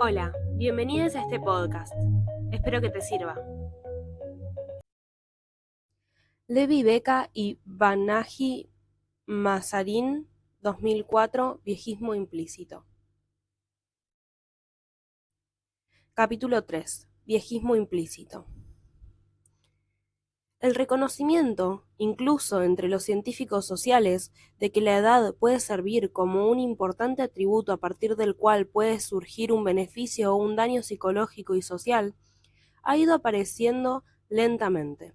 Hola, bienvenidos a este podcast. Espero que te sirva. Levi Beca y Banaji Mazarin, 2004, Viejismo implícito. Capítulo 3. Viejismo implícito. El reconocimiento, incluso entre los científicos sociales, de que la edad puede servir como un importante atributo a partir del cual puede surgir un beneficio o un daño psicológico y social, ha ido apareciendo lentamente.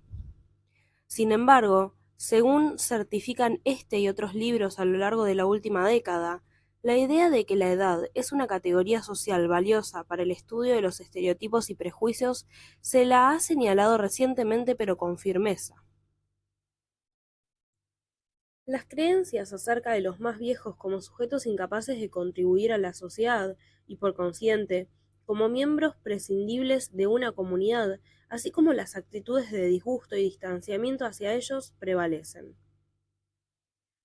Sin embargo, según certifican este y otros libros a lo largo de la última década, la idea de que la edad es una categoría social valiosa para el estudio de los estereotipos y prejuicios se la ha señalado recientemente, pero con firmeza. Las creencias acerca de los más viejos como sujetos incapaces de contribuir a la sociedad y, por consiguiente, como miembros prescindibles de una comunidad, así como las actitudes de disgusto y distanciamiento hacia ellos, prevalecen.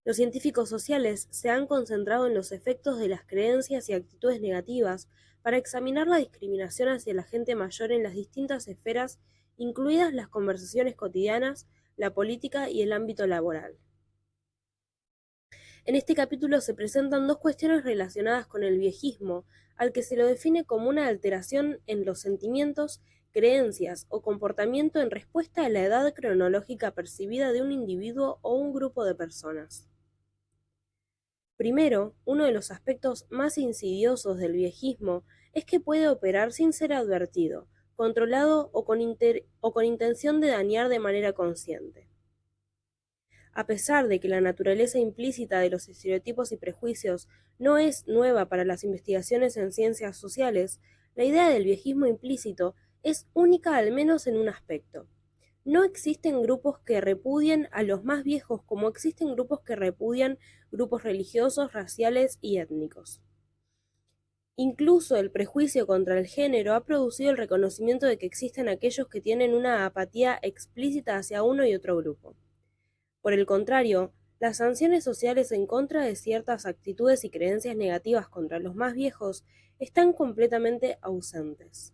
Los científicos sociales se han concentrado en los efectos de las creencias y actitudes negativas para examinar la discriminación hacia la gente mayor en las distintas esferas, incluidas las conversaciones cotidianas, la política y el ámbito laboral. En este capítulo se presentan dos cuestiones relacionadas con el viejismo, al que se lo define como una alteración en los sentimientos, creencias o comportamiento en respuesta a la edad cronológica percibida de un individuo o un grupo de personas. Primero, uno de los aspectos más insidiosos del viejismo es que puede operar sin ser advertido, controlado o con intención de dañar de manera consciente. A pesar de que la naturaleza implícita de los estereotipos y prejuicios no es nueva para las investigaciones en ciencias sociales, la idea del viejismo implícito es única al menos en un aspecto. No existen grupos que repudien a los más viejos como existen grupos que repudian grupos religiosos, raciales y étnicos. Incluso el prejuicio contra el género ha producido el reconocimiento de que existen aquellos que tienen una apatía explícita hacia uno y otro grupo. Por el contrario, las sanciones sociales en contra de ciertas actitudes y creencias negativas contra los más viejos están completamente ausentes.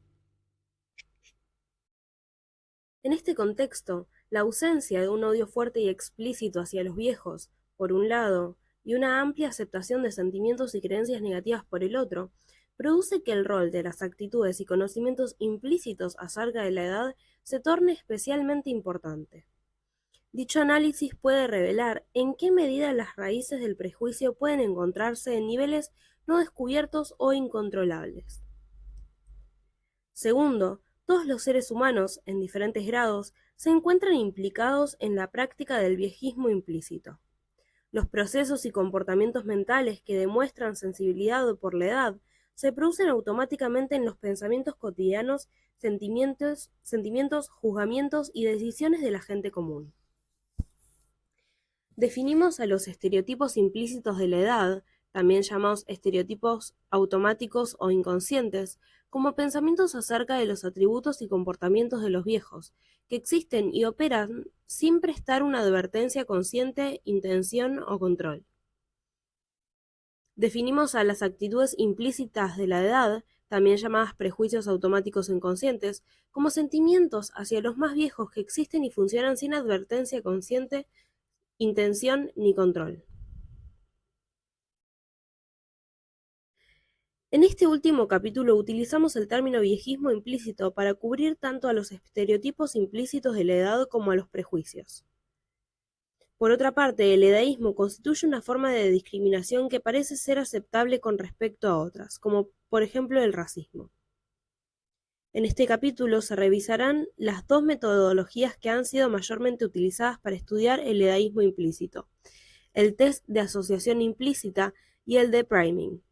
En este contexto, la ausencia de un odio fuerte y explícito hacia los viejos, por un lado, y una amplia aceptación de sentimientos y creencias negativas por el otro, produce que el rol de las actitudes y conocimientos implícitos acerca de la edad se torne especialmente importante. Dicho análisis puede revelar en qué medida las raíces del prejuicio pueden encontrarse en niveles no descubiertos o incontrolables. Segundo, todos los seres humanos, en diferentes grados, se encuentran implicados en la práctica del viejismo implícito. Los procesos y comportamientos mentales que demuestran sensibilidad por la edad se producen automáticamente en los pensamientos cotidianos, sentimientos, juzgamientos y decisiones de la gente común. Definimos a los estereotipos implícitos de la edad, también llamados estereotipos automáticos o inconscientes, como pensamientos acerca de los atributos y comportamientos de los viejos, que existen y operan sin prestar una advertencia consciente, intención o control. Definimos a las actitudes implícitas de la edad, también llamadas prejuicios automáticos o inconscientes, como sentimientos hacia los más viejos que existen y funcionan sin advertencia consciente, intención ni control. En este último capítulo utilizamos el término viejismo implícito para cubrir tanto a los estereotipos implícitos de la edad como a los prejuicios. Por otra parte, el edaísmo constituye una forma de discriminación que parece ser aceptable con respecto a otras, como por ejemplo el racismo. En este capítulo se revisarán las dos metodologías que han sido mayormente utilizadas para estudiar el edaísmo implícito, el test de asociación implícita y el de priming.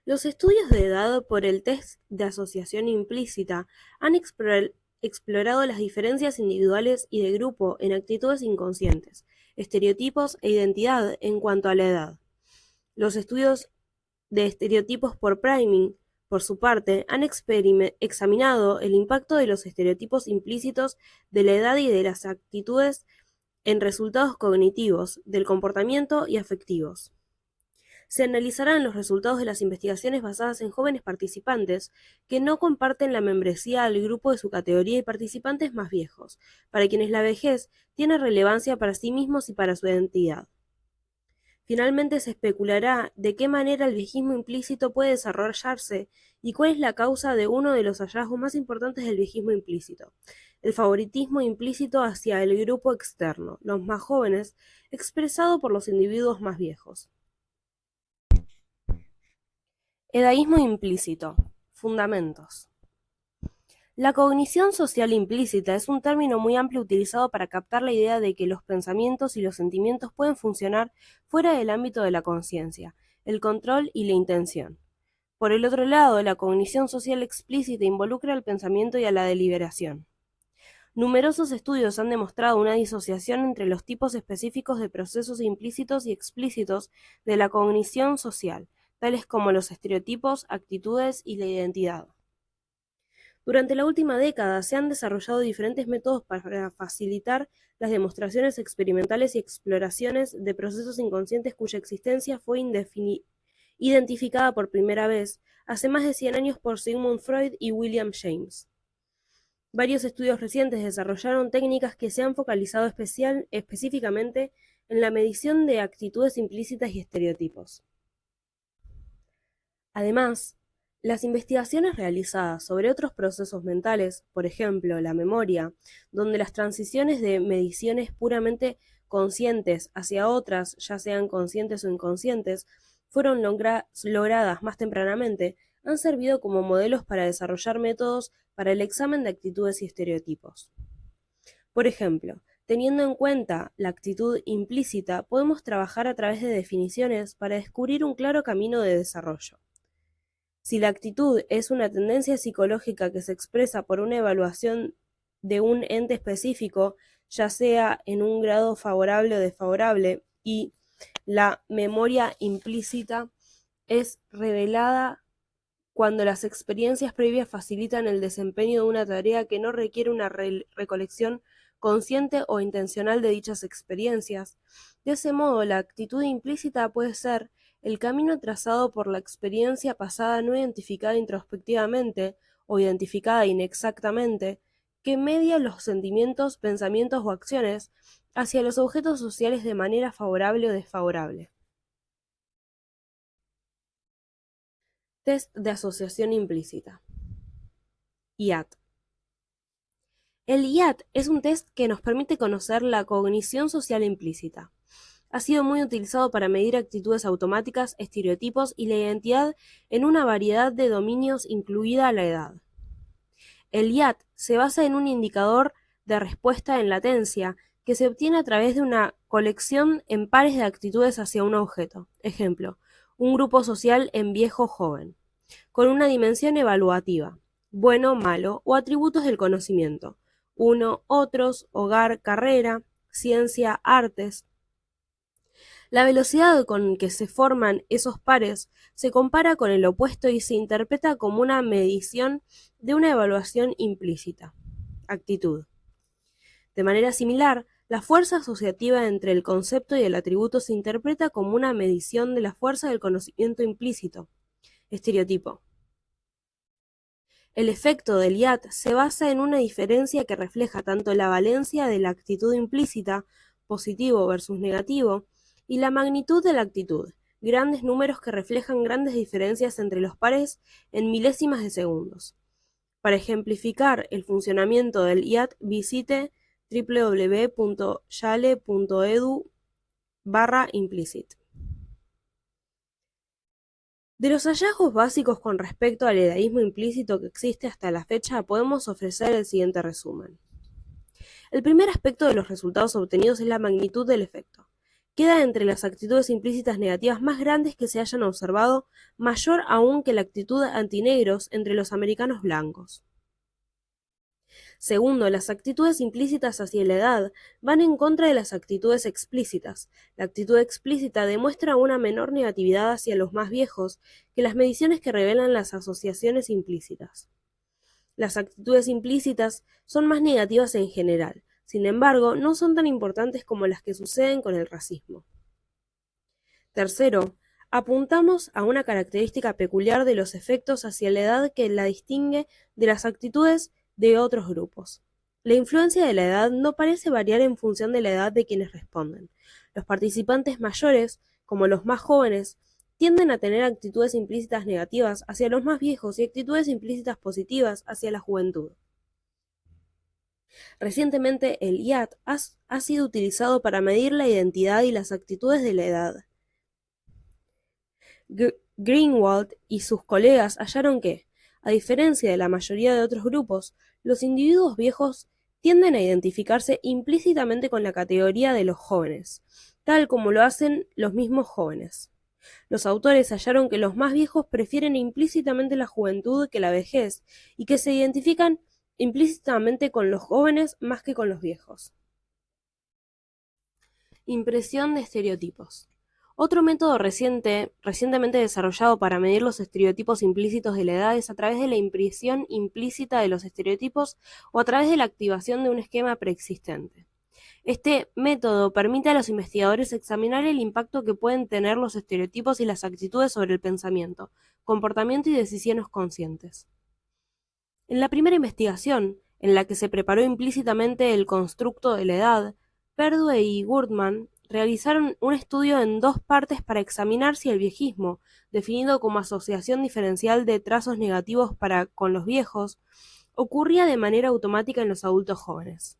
Los estudios de edad por el test de asociación implícita han explorado las diferencias individuales y de grupo en actitudes inconscientes, estereotipos e identidad en cuanto a la edad. Los estudios de estereotipos por priming, por su parte, han examinado el impacto de los estereotipos implícitos de la edad y de las actitudes en resultados cognitivos, del comportamiento y afectivos. Se analizarán los resultados de las investigaciones basadas en jóvenes participantes que no comparten la membresía al grupo de su categoría y participantes más viejos, para quienes la vejez tiene relevancia para sí mismos y para su identidad. Finalmente se especulará de qué manera el viejismo implícito puede desarrollarse y cuál es la causa de uno de los hallazgos más importantes del viejismo implícito, el favoritismo implícito hacia el grupo externo, los más jóvenes, expresado por los individuos más viejos. Edaísmo implícito. Fundamentos. La cognición social implícita es un término muy amplio utilizado para captar la idea de que los pensamientos y los sentimientos pueden funcionar fuera del ámbito de la conciencia, el control y la intención. Por el otro lado, la cognición social explícita involucra al pensamiento y a la deliberación. Numerosos estudios han demostrado una disociación entre los tipos específicos de procesos implícitos y explícitos de la cognición social, tales como los estereotipos, actitudes y la identidad. Durante la última década se han desarrollado diferentes métodos para facilitar las demostraciones experimentales y exploraciones de procesos inconscientes cuya existencia fue identificada por primera vez hace más de 100 años por Sigmund Freud y William James. Varios estudios recientes desarrollaron técnicas que se han focalizado específicamente en la medición de actitudes implícitas y estereotipos. Además, las investigaciones realizadas sobre otros procesos mentales, por ejemplo, la memoria, donde las transiciones de mediciones puramente conscientes hacia otras, ya sean conscientes o inconscientes, fueron logradas más tempranamente, han servido como modelos para desarrollar métodos para el examen de actitudes y estereotipos. Por ejemplo, teniendo en cuenta la actitud implícita, podemos trabajar a través de definiciones para descubrir un claro camino de desarrollo. Si la actitud es una tendencia psicológica que se expresa por una evaluación de un ente específico, ya sea en un grado favorable o desfavorable, y la memoria implícita es revelada cuando las experiencias previas facilitan el desempeño de una tarea que no requiere una recolección consciente o intencional de dichas experiencias. De ese modo, la actitud implícita puede ser el camino trazado por la experiencia pasada no identificada introspectivamente o identificada inexactamente, que media los sentimientos, pensamientos o acciones hacia los objetos sociales de manera favorable o desfavorable. Test de asociación implícita. IAT. El IAT es un test que nos permite conocer la cognición social implícita. Ha sido muy utilizado para medir actitudes automáticas, estereotipos y la identidad en una variedad de dominios, incluida la edad. El IAT se basa en un indicador de respuesta en latencia que se obtiene a través de una colección en pares de actitudes hacia un objeto. Ejemplo, un grupo social en viejo-joven, con una dimensión evaluativa, bueno, malo o atributos del conocimiento, uno, otros, hogar, carrera, ciencia, artes. La velocidad con que se forman esos pares se compara con el opuesto y se interpreta como una medición de una evaluación implícita, actitud. De manera similar, la fuerza asociativa entre el concepto y el atributo se interpreta como una medición de la fuerza del conocimiento implícito, estereotipo. El efecto del IAT se basa en una diferencia que refleja tanto la valencia de la actitud implícita, positivo versus negativo, y la magnitud de la actitud, grandes números que reflejan grandes diferencias entre los pares en milésimas de segundos. Para ejemplificar el funcionamiento del IAT, visite www.yale.edu/implicit. De los hallazgos básicos con respecto al edaísmo implícito que existe hasta la fecha, podemos ofrecer el siguiente resumen. El primer aspecto de los resultados obtenidos es la magnitud del efecto. Queda entre las actitudes implícitas negativas más grandes que se hayan observado, mayor aún que la actitud antinegros entre los americanos blancos. Segundo, las actitudes implícitas hacia la edad van en contra de las actitudes explícitas. La actitud explícita demuestra una menor negatividad hacia los más viejos que las mediciones que revelan las asociaciones implícitas. Las actitudes implícitas son más negativas en general, sin embargo, no son tan importantes como las que suceden con el racismo. Tercero, Apuntamos a una característica peculiar de los efectos hacia la edad que la distingue de las actitudes de otros grupos. La influencia de la edad no parece variar en función de la edad de quienes responden. Los participantes mayores, como los más jóvenes, tienden a tener actitudes implícitas negativas hacia los más viejos y actitudes implícitas positivas hacia la juventud. Recientemente, el IAT ha sido utilizado para medir la identidad y las actitudes de la edad. Greenwald y sus colegas hallaron que, a diferencia de la mayoría de otros grupos, los individuos viejos tienden a identificarse implícitamente con la categoría de los jóvenes, tal como lo hacen los mismos jóvenes. Los autores hallaron que los más viejos prefieren implícitamente la juventud que la vejez y que se identifican implícitamente con los jóvenes más que con los viejos. Impresión de estereotipos. Otro método recientemente desarrollado para medir los estereotipos implícitos de la edad es a través de la impresión implícita de los estereotipos o a través de la activación de un esquema preexistente. Este método permite a los investigadores examinar el impacto que pueden tener los estereotipos y las actitudes sobre el pensamiento, comportamiento y decisiones conscientes. En la primera investigación, en la que se preparó implícitamente el constructo de la edad, Perdue y Gurdman realizaron un estudio en dos partes para examinar si el viejismo, definido como asociación diferencial de trazos negativos con los viejos, ocurría de manera automática en los adultos jóvenes.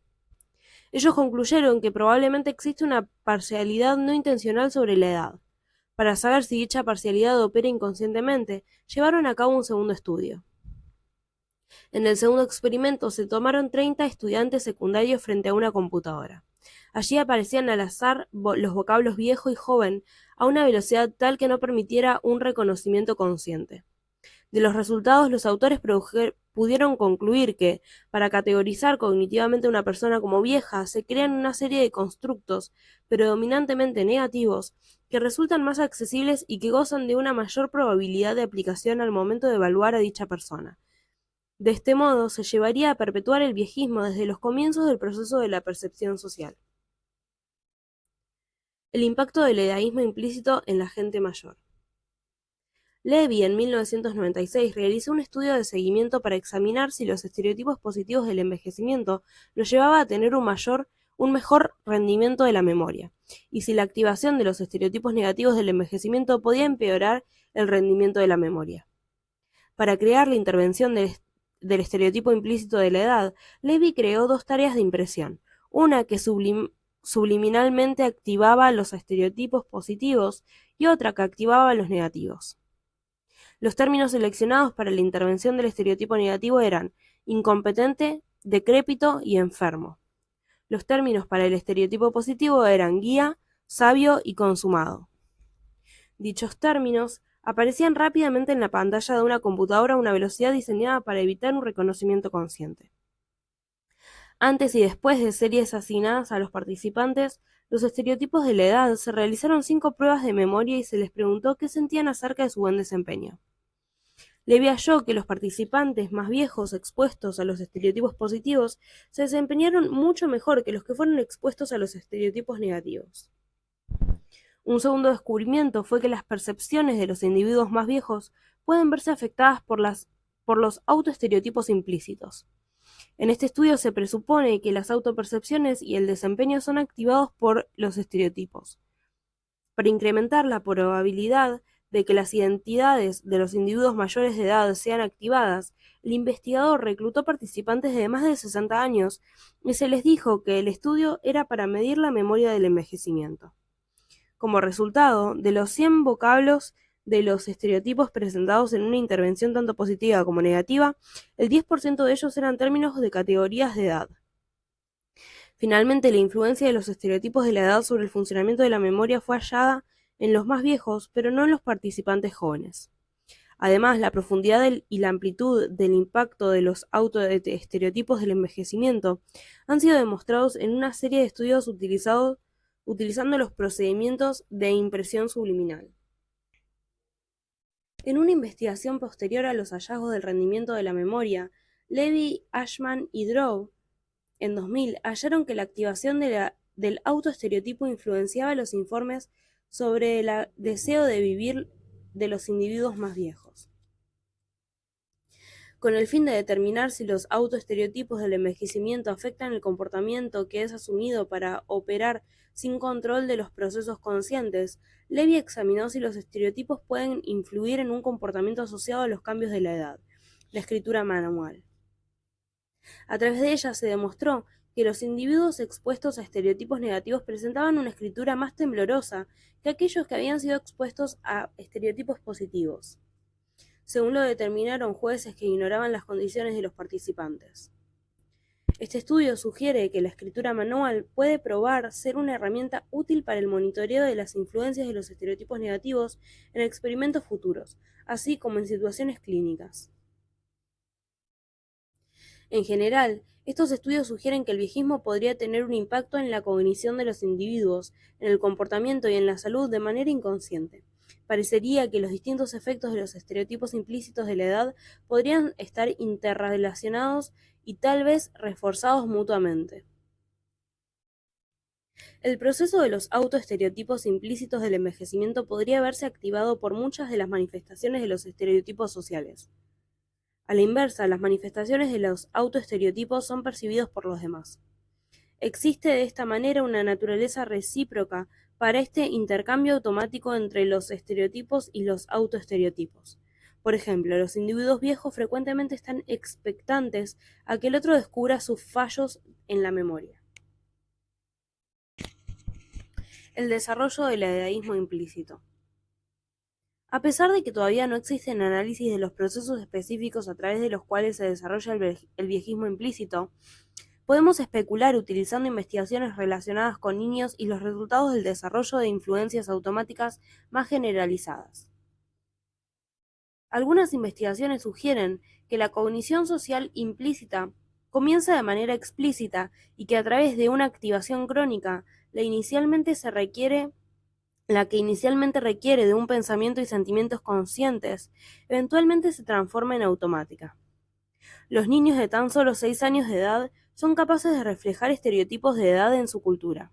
Ellos concluyeron que probablemente existe una parcialidad no intencional sobre la edad. Para saber si dicha parcialidad opera inconscientemente, llevaron a cabo un segundo estudio. En el segundo experimento se tomaron 30 estudiantes secundarios frente a una computadora. Allí aparecían al azar los vocablos viejo y joven a una velocidad tal que no permitiera un reconocimiento consciente. De los resultados, los autores pudieron concluir que, para categorizar cognitivamente a una persona como vieja, se crean una serie de constructos, predominantemente negativos, que resultan más accesibles y que gozan de una mayor probabilidad de aplicación al momento de evaluar a dicha persona. De este modo, se llevaría a perpetuar el viejismo desde los comienzos del proceso de la percepción social. El impacto del edadismo implícito en la gente mayor. Levy, en 1996, realizó un estudio de seguimiento para examinar si los estereotipos positivos del envejecimiento los llevaba a tener un mejor rendimiento de la memoria, y si la activación de los estereotipos negativos del envejecimiento podía empeorar el rendimiento de la memoria. Para crear la intervención del estereotipo implícito de la edad, Levy creó dos tareas de impresión, una que subliminalmente activaba los estereotipos positivos y otra que activaba los negativos. Los términos seleccionados para la intervención del estereotipo negativo eran incompetente, decrépito y enfermo. Los términos para el estereotipo positivo eran guía, sabio y consumado. Dichos términos aparecían rápidamente en la pantalla de una computadora a una velocidad diseñada para evitar un reconocimiento consciente. Antes y después de series asignadas a los participantes, los estereotipos de la edad, se realizaron 5 pruebas de memoria y se les preguntó qué sentían acerca de su buen desempeño. Levy halló que los participantes más viejos expuestos a los estereotipos positivos se desempeñaron mucho mejor que los que fueron expuestos a los estereotipos negativos. Un segundo descubrimiento fue que las percepciones de los individuos más viejos pueden verse afectadas por los autoestereotipos implícitos. En este estudio se presupone que las autopercepciones y el desempeño son activados por los estereotipos. Para incrementar la probabilidad de que las identidades de los individuos mayores de edad sean activadas, el investigador reclutó participantes de más de 60 años y se les dijo que el estudio era para medir la memoria del envejecimiento. Como resultado, de los 100 vocablos de los estereotipos presentados en una intervención tanto positiva como negativa, el 10% de ellos eran términos de categorías de edad. Finalmente, la influencia de los estereotipos de la edad sobre el funcionamiento de la memoria fue hallada en los más viejos, pero no en los participantes jóvenes. Además, la profundidad y la amplitud del impacto de los autoestereotipos del envejecimiento han sido demostrados en una serie de estudios utilizando los procedimientos de impresión subliminal. En una investigación posterior a los hallazgos del rendimiento de la memoria, Levy, Ashman y Drow, en 2000, hallaron que la activación del autoestereotipo influenciaba los informes sobre el deseo de vivir de los individuos más viejos. Con el fin de determinar si los autoestereotipos del envejecimiento afectan el comportamiento que es asumido para operar sin control de los procesos conscientes, Levy examinó si los estereotipos pueden influir en un comportamiento asociado a los cambios de la edad, la escritura manual. A través de ella se demostró que los individuos expuestos a estereotipos negativos presentaban una escritura más temblorosa que aquellos que habían sido expuestos a estereotipos positivos, según lo determinaron jueces que ignoraban las condiciones de los participantes. Este estudio sugiere que la escritura manual puede probar ser una herramienta útil para el monitoreo de las influencias de los estereotipos negativos en experimentos futuros, así como en situaciones clínicas. En general, estos estudios sugieren que el viejismo podría tener un impacto en la cognición de los individuos, en el comportamiento y en la salud de manera inconsciente. Parecería que los distintos efectos de los estereotipos implícitos de la edad podrían estar interrelacionados y tal vez reforzados mutuamente. El proceso de los autoestereotipos implícitos del envejecimiento podría verse activado por muchas de las manifestaciones de los estereotipos sociales. A la inversa, las manifestaciones de los autoestereotipos son percibidos por los demás. Existe de esta manera una naturaleza recíproca para este intercambio automático entre los estereotipos y los autoestereotipos. Por ejemplo, los individuos viejos frecuentemente están expectantes a que el otro descubra sus fallos en la memoria. El desarrollo del dadaísmo implícito. A pesar de que todavía no existen análisis de los procesos específicos a través de los cuales se desarrolla el viejismo implícito, podemos especular utilizando investigaciones relacionadas con niños y los resultados del desarrollo de influencias automáticas más generalizadas. Algunas investigaciones sugieren que la cognición social implícita comienza de manera explícita y que a través de una activación crónica, la que inicialmente requiere de un pensamiento y sentimientos conscientes, eventualmente se transforma en automática. Los niños de tan solo 6 años de edad son capaces de reflejar estereotipos de edad en su cultura.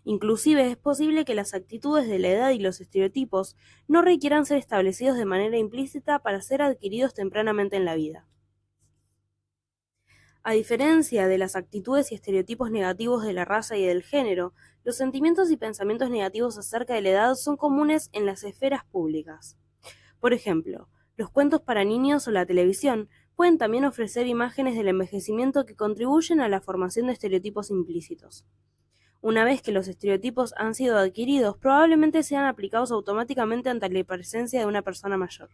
Inclusive es posible que las actitudes de la edad y los estereotipos no requieran ser establecidos de manera implícita para ser adquiridos tempranamente en la vida. A diferencia de las actitudes y estereotipos negativos de la raza y del género, los sentimientos y pensamientos negativos acerca de la edad son comunes en las esferas públicas. Por ejemplo, los cuentos para niños o la televisión pueden también ofrecer imágenes del envejecimiento que contribuyen a la formación de estereotipos implícitos. Una vez que los estereotipos han sido adquiridos, probablemente sean aplicados automáticamente ante la presencia de una persona mayor.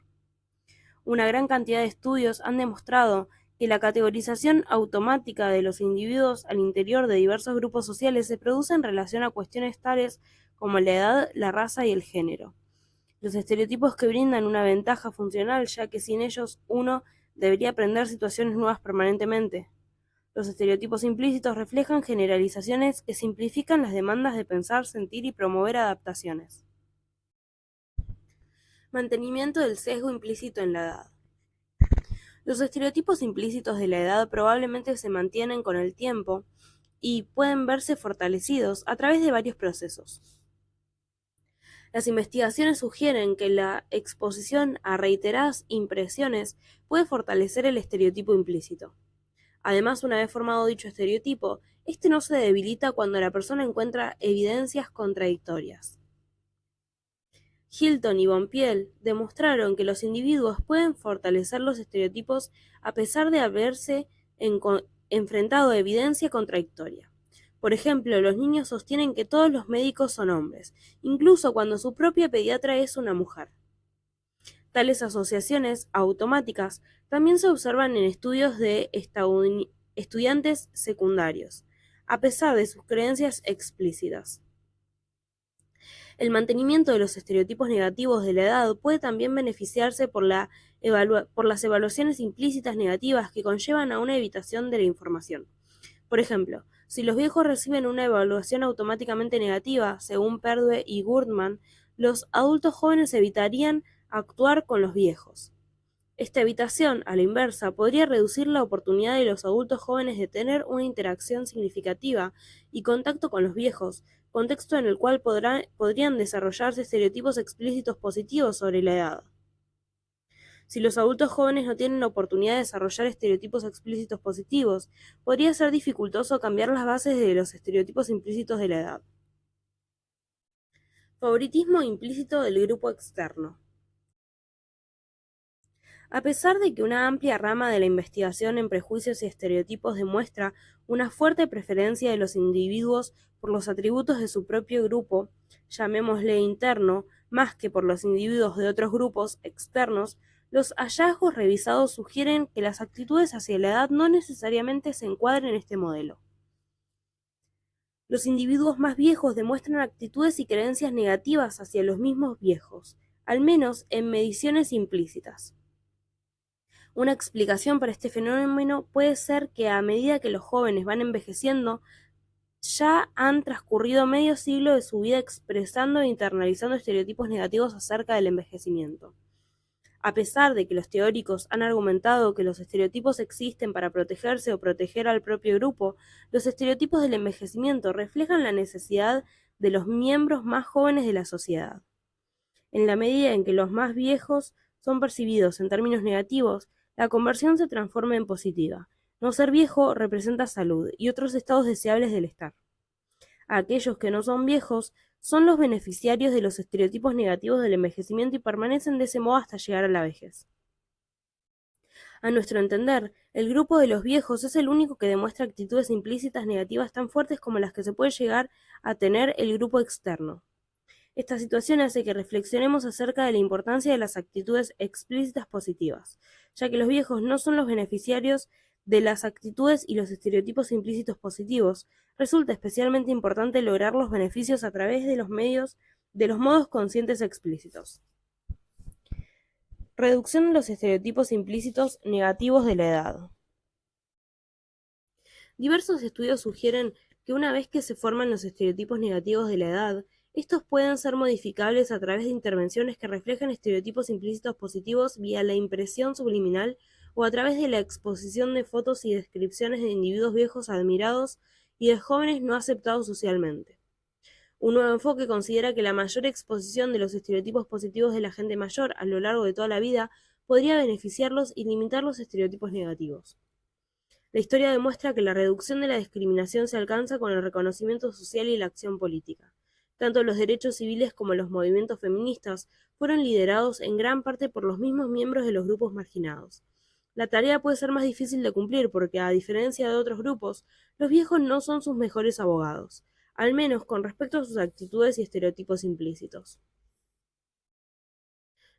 Una gran cantidad de estudios han demostrado que la categorización automática de los individuos al interior de diversos grupos sociales se produce en relación a cuestiones tales como la edad, la raza y el género. Los estereotipos que brindan una ventaja funcional, ya que sin ellos uno debería aprender situaciones nuevas permanentemente. Los estereotipos implícitos reflejan generalizaciones que simplifican las demandas de pensar, sentir y promover adaptaciones. Mantenimiento del sesgo implícito en la edad. Los estereotipos implícitos de la edad probablemente se mantienen con el tiempo y pueden verse fortalecidos a través de varios procesos. Las investigaciones sugieren que la exposición a reiteradas impresiones puede fortalecer el estereotipo implícito. Además, una vez formado dicho estereotipo, este no se debilita cuando la persona encuentra evidencias contradictorias. Hilton y Bonpiel demostraron que los individuos pueden fortalecer los estereotipos a pesar de haberse enfrentado a evidencia contradictoria. Por ejemplo, los niños sostienen que todos los médicos son hombres, incluso cuando su propia pediatra es una mujer. Tales asociaciones automáticas también se observan en estudios de estudiantes secundarios, a pesar de sus creencias explícitas. El mantenimiento de los estereotipos negativos de la edad puede también beneficiarse por las evaluaciones implícitas negativas que conllevan a una evitación de la información. Por ejemplo, si los viejos reciben una evaluación automáticamente negativa, según Perdue y Gurdman, los adultos jóvenes evitarían actuar con los viejos. Esta evitación, a la inversa, podría reducir la oportunidad de los adultos jóvenes de tener una interacción significativa y contacto con los viejos, contexto en el cual podrían desarrollarse estereotipos explícitos positivos sobre la edad. Si los adultos jóvenes no tienen la oportunidad de desarrollar estereotipos explícitos positivos, podría ser dificultoso cambiar las bases de los estereotipos implícitos de la edad. Favoritismo implícito del grupo externo. A pesar de que una amplia rama de la investigación en prejuicios y estereotipos demuestra una fuerte preferencia de los individuos por los atributos de su propio grupo, llamémosle interno, más que por los individuos de otros grupos externos, los hallazgos revisados sugieren que las actitudes hacia la edad no necesariamente se encuadran en este modelo. Los individuos más viejos demuestran actitudes y creencias negativas hacia los mismos viejos, al menos en mediciones implícitas. Una explicación para este fenómeno puede ser que a medida que los jóvenes van envejeciendo, ya han transcurrido medio siglo de su vida expresando e internalizando estereotipos negativos acerca del envejecimiento. A pesar de que los teóricos han argumentado que los estereotipos existen para protegerse o proteger al propio grupo, los estereotipos del envejecimiento reflejan la necesidad de los miembros más jóvenes de la sociedad. En la medida en que los más viejos son percibidos en términos negativos, la conversión se transforma en positiva. No ser viejo representa salud y otros estados deseables del estar. Aquellos que no son viejos son los beneficiarios de los estereotipos negativos del envejecimiento y permanecen de ese modo hasta llegar a la vejez. A nuestro entender, el grupo de los viejos es el único que demuestra actitudes implícitas negativas tan fuertes como las que se puede llegar a tener el grupo externo. Esta situación hace que reflexionemos acerca de la importancia de las actitudes explícitas positivas, ya que los viejos no son los beneficiarios de las actitudes y los estereotipos implícitos positivos. Resulta especialmente importante lograr los beneficios a través de los modos conscientes explícitos. Reducción de los estereotipos implícitos negativos de la edad. Diversos estudios sugieren que una vez que se forman los estereotipos negativos de la edad, estos pueden ser modificables a través de intervenciones que reflejan estereotipos implícitos positivos vía la impresión subliminal o a través de la exposición de fotos y descripciones de individuos viejos admirados y de jóvenes no aceptados socialmente. Un nuevo enfoque considera que la mayor exposición de los estereotipos positivos de la gente mayor a lo largo de toda la vida podría beneficiarlos y limitar los estereotipos negativos. La historia demuestra que la reducción de la discriminación se alcanza con el reconocimiento social y la acción política. Tanto los derechos civiles como los movimientos feministas fueron liderados en gran parte por los mismos miembros de los grupos marginados. La tarea puede ser más difícil de cumplir porque, a diferencia de otros grupos, los viejos no son sus mejores abogados, al menos con respecto a sus actitudes y estereotipos implícitos.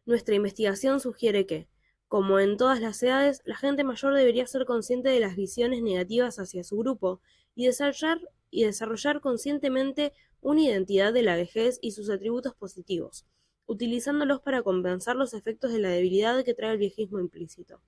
Nuestra investigación sugiere que, como en todas las edades, la gente mayor debería ser consciente de las visiones negativas hacia su grupo y desarrollar conscientemente una identidad de la vejez y sus atributos positivos, utilizándolos para compensar los efectos de la debilidad que trae el viejismo implícito.